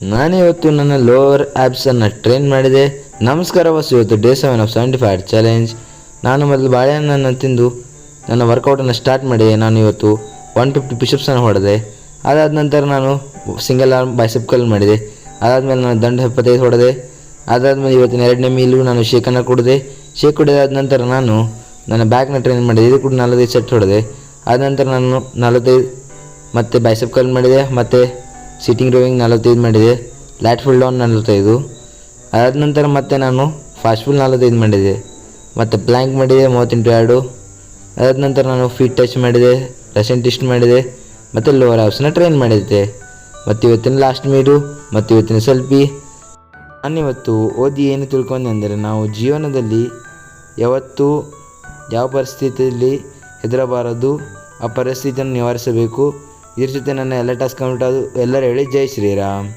ನಾನಿವತ್ತು ನನ್ನ lower ಆ್ಯಪ್ಸನ್ನು train ಮಾಡಿದೆ. ನಮಸ್ಕಾರ ಬಸ್. ಇವತ್ತು ಡೇ 7 ಆಫ್ 75 ಚಾಲೆಂಜ್. ನಾನು ಮೊದಲು ಬಾಳೆಹಣ್ಣನ್ನು ತಿಂದು ನನ್ನ ವರ್ಕೌಟನ್ನು ಸ್ಟಾರ್ಟ್ ಮಾಡಿದೆ. ನಾನು ಇವತ್ತು 150 ಪುಷಪ್ಸನ್ನು ಹೊಡೆದೆ. ಅದಾದ ನಂತರ ನಾನು ಸಿಂಗಲ್ ಆರ್ಮ್ ಬೈಸೆಪ್ ಕರ್ಲ್ ಮಾಡಿದೆ. ಅದಾದಮೇಲೆ ನಾನು ದಂಡ 75 ಹೊಡೆದೆ. ಅದಾದಮೇಲೆ ಇವತ್ತಿನ 2ನೇ ಮೀಲು ನಾನು ಶೇಕನ್ನು ಕುಡಿದೆ. ಶೇಕ್ ಕುಡಿದಾದ ನಂತರ ನಾನು ನನ್ನ ಬ್ಯಾಕ್ನ ಟ್ರೈನ್ ಮಾಡಿದೆ. ಇದು ಕೂಡ 45 ಸೆಟ್ ಹೊಡೆದೆ. ಆದ ನಂತರ ನಾನು 45 ಮತ್ತು ಬೈಸೆಪ್ ಕರ್ಲ್ ಮಾಡಿದೆ. ಮತ್ತು ಸಿಟ್ಟಿಂಗ್ ರೋವಿಂಗ್ 45 ಮಾಡಿದೆ. ಲ್ಯಾಟ್ ಫುಲ್ ಡೌನ್ 45. ಅದಾದ ನಂತರ ಮತ್ತೆ ನಾನು ಫಾಸ್ಟ್ ಫುಲ್ 45 ಮಾಡಿದೆ. ಮತ್ತು ಪ್ಲ್ಯಾಂಕ್ ಮಾಡಿದೆ 38 ಅದಾದ ನಂತರ ನಾನು ಫೀಟ್ ಟಚ್ ಮಾಡಿದೆ, ರಶನ್ ಟಿಸ್ಟ್ ಮಾಡಿದೆ ಮತ್ತು ಲೋವರ್ ಆ್ಯಪ್ಸನ್ನ ಟ್ರೈನ್ ಮಾಡಿದ್ದೆ. ಮತ್ತು ಇವತ್ತಿನ ಲಾಸ್ಟ್ ಮೀರು ಮತ್ತು ಇವತ್ತಿನ ಸೆಲ್ಫಿ. ನಾನಿವತ್ತು ಓದಿ ಏನು ತಿಳ್ಕೊಂಡೆ ಅಂದರೆ, ನಾವು ಜೀವನದಲ್ಲಿ ಯಾವತ್ತೂ ಯಾವ ಪರಿಸ್ಥಿತಿಯಲ್ಲಿ ಹೆದರಬಾರದು, ಆ ಪರಿಸ್ಥಿತಿಯನ್ನು ನಿವಾರಿಸಬೇಕು. ಇದ್ರ ಜೊತೆ ನನ್ನ ಎಲ್ಲ ಟಾಸ್ಕ್ ಕಂಪ್ಲೀಟ್ ಆದವು. ಎಲ್ಲರೂ ಹೇಳಿ ಜೈ ಶ್ರೀರಾಮ್.